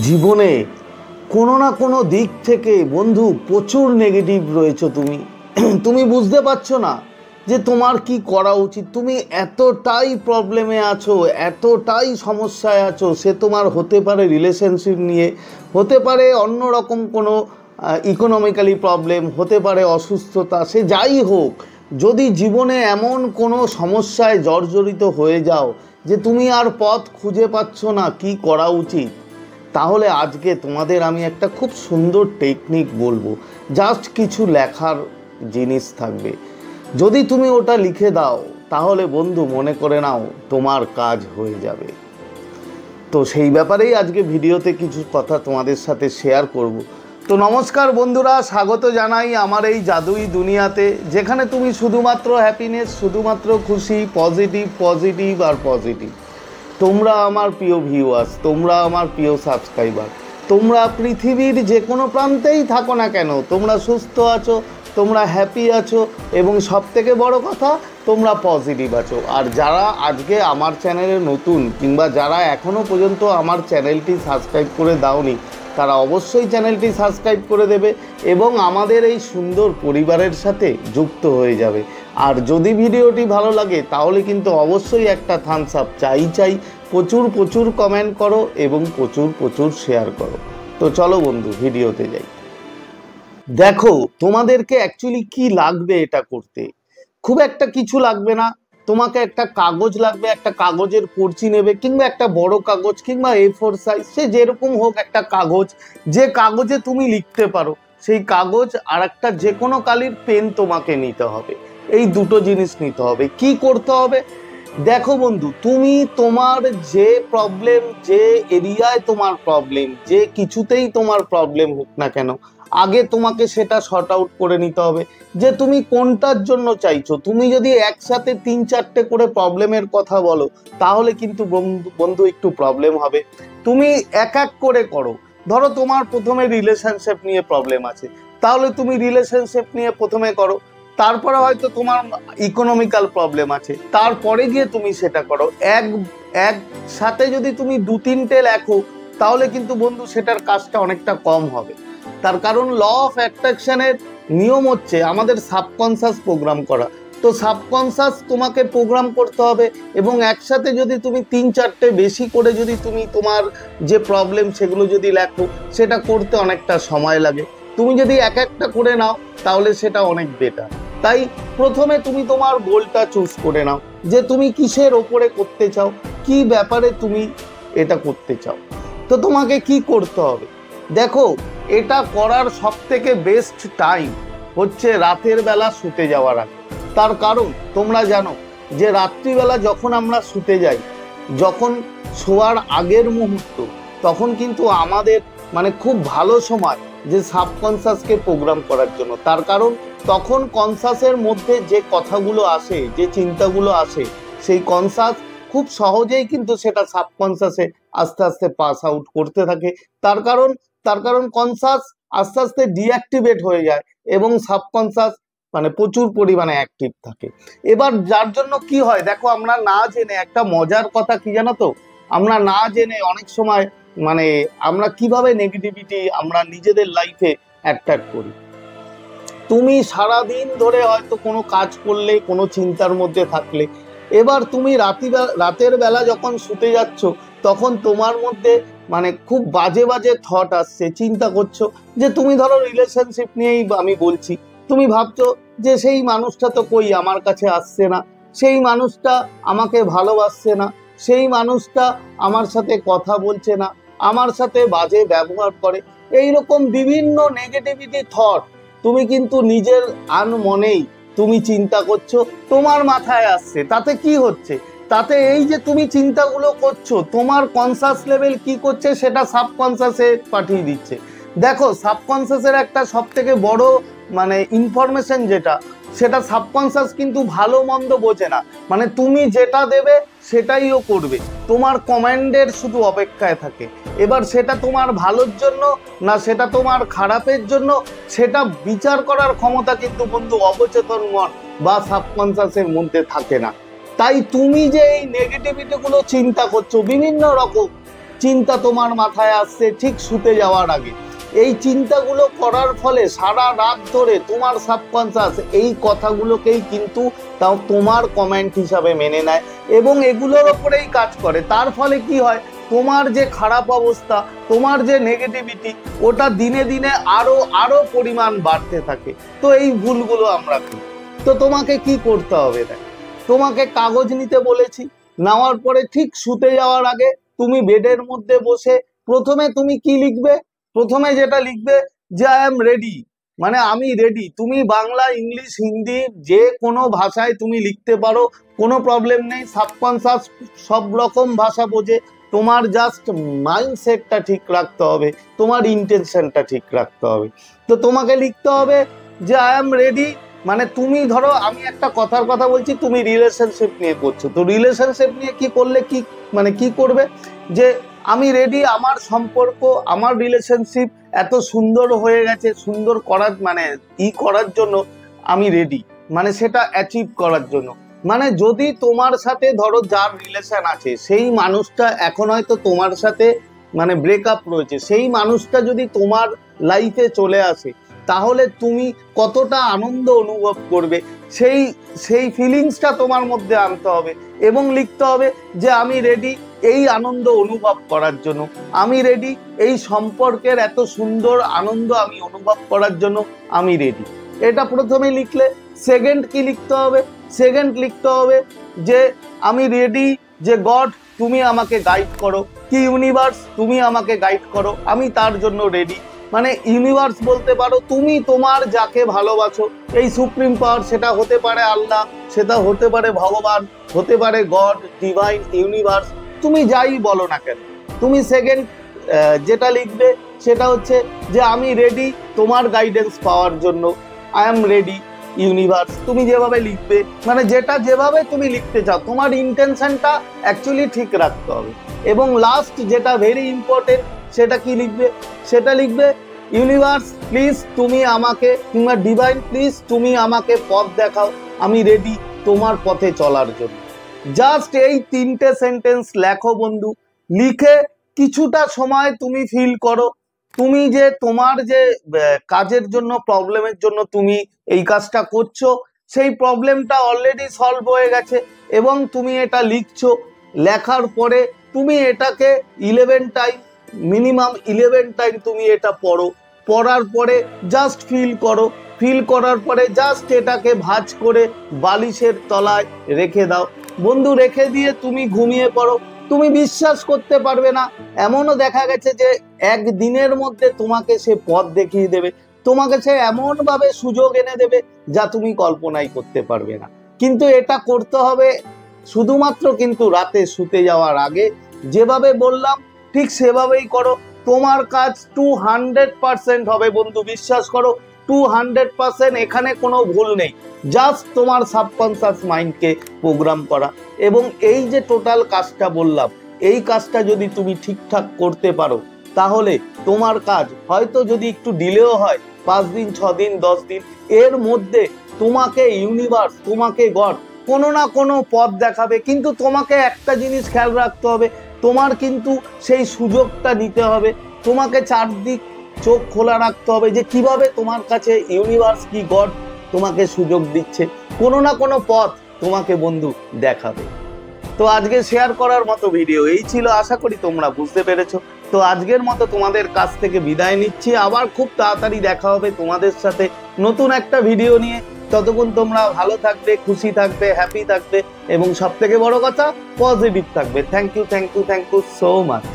জীবনে কোনো না কোনো দিক থেকে বন্ধু প্রচুর নেগেটিভ রয়েছো তুমি। তুমি বুঝতে পারছো না যে তোমার কি করা উচিত। তুমি এতটাই প্রবলেমে আছো, এতটাই সমস্যায় আছো। সে তোমার হতে পারে রিলেশনশিপ নিয়ে, হতে পারে অন্য রকম কোনো ইকোনমিক্যালি প্রবলেম, হতে পারে অসুস্থতা, সে যাই হোক। যদি জীবনে এমন কোনো সমস্যায় জর্জরিত হয়ে যাও যে তুমি আর পথ খুঁজে পাচ্ছ না কি করা উচিত, তাহলে আজকে তোমাদের আমি একটা খুব সুন্দর টেকনিক বলবো। জাস্ট কিছু লেখার জিনিস থাকবে, যদি তুমি ওটা লিখে দাও তাহলে বন্ধু মনে করে নাও তোমার কাজ হয়ে যাবে। তো সেই ব্যাপারেই আজকে ভিডিওতে কিছু কথা তোমাদের সাথে শেয়ার করব। তো নমস্কার বন্ধুরা, স্বাগত জানাই আমার এই জাদুই দুনিয়াতে, যেখানে তুমি শুধুমাত্র হ্যাপিনেস, শুধুমাত্র খুশি, পজিটিভ পজিটিভ আর পজিটিভ। তোমরা আমার প্রিয় ভিউয়ার্স, তোমরা আমার প্রিয় সাবস্ক্রাইবার, তোমরা পৃথিবীর যে কোনো প্রান্তেই থাকো না কেন, তোমরা সুস্থ আছো, তোমরা হ্যাপি আছো এবং সবথেকে বড় কথা তোমরা পজিটিভ আছো। আর যারা আজকে আমার চ্যানেলে নতুন কিংবা যারা এখনও পর্যন্ত আমার চ্যানেলটি সাবস্ক্রাইব করে দাওনি, তারা অবশ্যই চ্যানেলটি সাবস্ক্রাইব করে দেবে এবং আমাদের এই সুন্দর পরিবারের সাথে যুক্ত হয়ে যাবে। আর যদি ভিডিওটি ভালো লাগে তাহলে কিন্তু অবশ্যই একটা থামস আপ চাই। প্রচুর প্রচুর কমেন্ট করো এবং প্রচুর প্রচুর শেয়ার করো। তো চলো বন্ধু ভিডিওতে যাই। দেখো, তোমাদেরকে অ্যাকচুয়ালি কি লাগবে এটা করতে, খুব একটা কিছু লাগবে না। তোমাকে একটা কাগজ লাগবে, একটা কাগজের পড়চি নেবে, কিংবা একটা বড় কাগজ কিংবা A4 সাইজ, সে যেরকম হোক একটা কাগজ, যে কাগজে তুমি লিখতে পারো সেই কাগজ, আর একটা যে কোনো কালির পেন তোমাকে নিতে হবে। এই দুটো জিনিস নিতে হবে। কি করতে হবে দেখো বন্ধু, তুমি তোমার যে প্রবলেম, যে এরিয়ায় তোমার প্রবলেম, যে কিছুতেই তোমার প্রবলেম হোক না কেন, আগে তোমাকে সেটা শর্ট আউট করে নিতে হবে যে তুমি কোনটার জন্য চাইছো। তুমি যদি একসাথে 3-4টে করে প্রবলেমের কথা বলো তাহলে কিন্তু বন্ধু একটু প্রবলেম হবে। তুমি এক এক করে করো। ধরো তোমার প্রথমে রিলেশনশিপ নিয়ে প্রবলেম আছে, তাহলে তুমি রিলেশনশিপ নিয়ে প্রথমে করো। তারপরে হয়তো তোমার ইকোনমিক্যাল প্রবলেম আছে, তারপরে গিয়ে তুমি সেটা করো। একসাথে যদি তুমি 2-3টে লেখো তাহলে কিন্তু বন্ধু সেটার কাজটা অনেকটা কম হবে। তার কারণ ল অফ অ্যাট্রাকশনের নিয়ম হচ্ছে আমাদের সাবকনসাস প্রোগ্রাম করা। তো সাবকনসাস তোমাকে প্রোগ্রাম করতে হবে এবং একসাথে যদি তুমি 3-4টে বেশি করে যদি তুমি তোমার যে প্রবলেম সেগুলো যদি লেখো, সেটা করতে অনেকটা সময় লাগে। তুমি যদি এক একটা করে নাও তাহলে সেটা অনেক বেটার। তাই প্রথমে তুমি তোমার গোলটা চুজ করে নাও যে তুমি কিসের ওপরে করতে চাও, কি ব্যাপারে তুমি এটা করতে চাও। তো তোমাকে কি করতে হবে দেখো, এটা করার সবথেকে বেস্ট টাইম হচ্ছে রাতের বেলা শুতে যাওয়ার আগে। তার কারণ তোমরা জানো যে রাত্রিবেলা যখন আমরা শুতে যাই, যখন শোয়ার আগের মুহূর্ত, তখন কিন্তু আমাদের খুব ভালো সময় যে সাবকনসাসকে প্রোগ্রাম করার জন্য। তার কারণ তখন কনসাসের মধ্যে যে কথাগুলো আসে, যে চিন্তাগুলো আসে, সেই কনসাস খুব সহজেই কিন্তু সেটা সাবকনসাসে আস্তে আস্তে পাস আউট করতে থাকে। তার কারণ কনসাস আস্তে আস্তে ডিঅ্যাক্টিভেট হয়ে যায় এবং সাবকনসাস প্রচুর পরিমাণে অ্যাক্টিভ থাকে। এবার যার জন্য কি হয় দেখো, আমরা না জেনে, একটা মজার কথা কি জানো তো, আমরা না জেনে অনেক সময় আমরা কিভাবে নেগেটিভিটি আমরা নিজেদের লাইফে অ্যাট্রাক্ট করি। তুমি সারাদিন ধরে হয়তো কোনো কাজ করলে, কোনো চিন্তার মধ্যে থাকলে, এবার তুমি রাতের বেলা যখন শুতে যাচ্ছ তখন তোমার মধ্যে খুব বাজে বাজে থট আসছে, চিন্তা করছো যে তুমি ধরো রিলেশনশিপ নিয়েই আমি বলছি, তুমি ভাবছো যে সেই মানুষটা তো কই আমার কাছে আসছে না, সেই মানুষটা আমাকে ভালোবাসছে না, সেই মানুষটা আমার সাথে কথা বলছে না, আমার সাথে বাজে ব্যবহার করে। এইরকম বিভিন্ন নেগেটিভিটি থট তুমি কিন্তু নিজের আনমনেই তুমি চিন্তা করছো, তোমার মাথায় আসছে। তাতে কি হচ্ছে, তাতে এই যে তুমি চিন্তাগুলো করছো, তোমার কনসাস লেভেল কি করছে সেটা সাবকনসাসে পাঠিয়ে দিচ্ছে। দেখো, সাবকনসাসের একটা সব থেকে বড় ইনফরমেশন যেটা, সেটা সাবকনসাস কিন্তু ভালো মন্দ বোঝে না। তুমি যেটা দেবে সেটাই ও করবে, তোমার কমান্ডের শুধু অপেক্ষায় থাকে। এবার সেটা তোমার ভালোর জন্য না সেটা তোমার খারাপের জন্য, সেটা বিচার করার ক্ষমতা কিন্তু বন্ধু অবচেতন মন বা সাবকনসাসের মধ্যে থাকে না। তাই তুমি যে এই নেগেটিভিটিগুলো চিন্তা করছো, বিভিন্ন রকম চিন্তা তোমার মাথায় আসছে ঠিক শুতে যাওয়ার আগে। এই চিন্তাগুলো করার ফলে সারা রাত ধরে তোমার সাবকনসিয়াস এই কথাগুলোকেই কিন্তু তাও তোমার কমেন্ট হিসাবে মেনে নেয় এবং এগুলোর ওপরেই কাজ করে। তার ফলে কি হয়, তোমার যে খারাপ অবস্থা, তোমার যে নেগেটিভিটি, ওটা দিনে দিনে আরো পরিমাণ বাড়তে থাকে। তো এই ভুলগুলো আমরা করি। তো তোমাকে কি করতে হবে, দেখ, তোমাকে কাগজ নিতে বলেছি, নেওয়ার পরে ঠিক শুতে যাওয়ার আগে তুমি বেডের মধ্যে বসে প্রথমে তুমি কি লিখবে, প্রথমে যেটা লিখবে যে আই এম রেডি, মানে আমি রেডি। তুমি বাংলা, ইংলিশ, হিন্দি যে কোনো ভাষায় তুমি লিখতে পারো, কোনো প্রবলেম নেই। সাবকনসিয়াস সব রকম ভাষা বোঝে। তোমার জাস্ট মাইন্ডসেটটা ঠিক রাখতে হবে, তোমার ইন্টেনশনটা ঠিক রাখতে হবে। তো তোমাকে লিখতে হবে যে আই এম রেডি, মানে তুমি ধরো আমি একটা কথার কথা বলছি, তুমি রিলেশনশিপ নিয়ে করছো, তো রিলেশনশিপ নিয়ে কি করলে কি মানে কি করবে যে আমি রেডি, আমার সম্পর্ক, আমার রিলেশনশিপ এত সুন্দর হয়ে গেছে, সুন্দর করার মানে করার জন্য আমি রেডি, মানে সেটা অ্যাচিভ করার জন্য। মানে যদি তোমার সাথে ধরো যার রিলেশন আছে সেই মানুষটা এখন হয়তো তোমার সাথে মানে ব্রেকআপ রয়েছে, সেই মানুষটা যদি তোমার লাইফে চলে আসে তাহলে তুমি কতটা আনন্দ অনুভব করবে, সেই ফিলিংসটা তোমার মধ্যে আনতে হবে এবং লিখতে হবে যে আমি রেডি এই আনন্দ অনুভব করার জন্য, আমি রেডি এই সম্পর্কের এত সুন্দর আনন্দ আমি অনুভব করার জন্য আমি রেডি। এটা প্রথমে লিখলে। সেকেন্ড কি লিখতে হবে, সেকেন্ড লিখতে হবে যে আমি রেডি, যে গড তুমি আমাকে গাইড করো, কি ইউনিভার্স তুমি আমাকে গাইড করো, আমি তার জন্য রেডি। মানে ইউনিভার্স বলতে পারো তুমি তোমার যাকে ভালোবাসো, এই সুপ্রিম পাওয়ার, সেটা হতে পারে আল্লাহ, সেটা হতে পারে ভগবান, হতে পারে গড, ডিভাইন, ইউনিভার্স, তুমি যাই বলো না কেন। তুমি সেকেন্ড যেটা লিখবে সেটা হচ্ছে যে আমি রেডি তোমার গাইডেন্স পাওয়ার জন্য, আই এম রেডি ইউনিভার্স, তুমি যেভাবে লিখবে, মানে যেটা যেভাবে তুমি লিখতে চাও তোমার ইন্টেনশনটা অ্যাকচুয়ালি ঠিক রাখতে হবে। এবং লাস্ট যেটা ভেরি ইম্পর্টেন্ট, সেটা কি লিখবে, সেটা লিখবে ইউনিভার্স প্লিজ তুমি আমাকে, কিংবা ডিভাইন প্লিজ তুমি আমাকে পথ দেখাও, আমি রেডি তোমার পথে চলার জন্য। জাস্ট এই তিনটে সেন্টেন্স লেখো বন্ধু। লিখে কিছুটা সময় তুমি ফিল করো, তুমি যে তোমার যে কাজের জন্য, প্রবলেমের জন্য তুমি এই কাজটা করছো, সেই প্রবলেমটা অলরেডি সলভ হয়ে গেছে এবং তুমি এটা লিখছো। লেখার পরে তুমি এটাকে 11 টাইম, মিনিমাম 11 টাইম তুমি এটা পড়ো। পড়ার পরে জাস্ট ফিল করো, ফিল করার পরে জাস্ট এটাকে ভাঁজ করে বালিশের তলায় রেখে দাও বন্ধু। রেখে দিয়ে তুমি ঘুমিয়ে পড়ো। তুমি বিশ্বাস করতে পারবে না, এমনও দেখা গেছে যে একদিনের মধ্যে তোমাকে সে পথ দেখিয়ে দেবে, তোমাকে সে এমন ভাবে সুযোগ এনে দেবে যা তুমি কল্পনাই করতে পারবে না। কিন্তু এটা করতে হবে শুধুমাত্র কিন্তু রাতে শুতে যাওয়ার আগে। যেভাবে বললাম ঠিক সেভাবেই করো, তোমার কাজ 200% হবে বন্ধু, বিশ্বাস করো 200%। এখানে কোনো ভুল নেই, জাস্ট তোমার সাবকনসিয়াস মাইন্ডকে প্রোগ্রাম করা। এবং এই যে টোটাল কাজটা বললাম, এই কাজটা যদি তুমি ঠিকঠাক করতে পারো তাহলে তোমার কাজ হয়তো যদি একটু ডিলেও হয়, 5 দিন, 6 দিন, 10 দিন, এর মধ্যে তোমাকে ইউনিভার্স, তোমাকে গড কোনো না কোনো পথ দেখাবে। কিন্তু তোমাকে একটা জিনিস খেয়াল রাখতে হবে, তোমার কিন্তু সেই সুযোগটা নিতে হবে। তোমাকে চারদিক চোখ খোলা রাখতে হবে যে কিভাবে তোমার কাছে ইউনিভার্স কি গড তোমাকে সুযোগ দিচ্ছে, কোনো না কোনো পথ তোমাকে বন্ধু দেখাবে। তো আজকে শেয়ার করার মতো ভিডিও এই ছিল, আশা করি তোমরা বুঝতে পেরেছো। তো আজকের মতো তোমাদের কাছ থেকে বিদায় নিচ্ছি, আবার খুব তাড়াতাড়ি দেখা হবে তোমাদের সাথে নতুন একটা ভিডিও নিয়ে। ততক্ষণ তোমরা ভালো থাকবে, খুশি থাকবে, হ্যাপি থাকবে এবং সব থেকে বড় কথা পজিটিভ থাকবে। Thank you so much.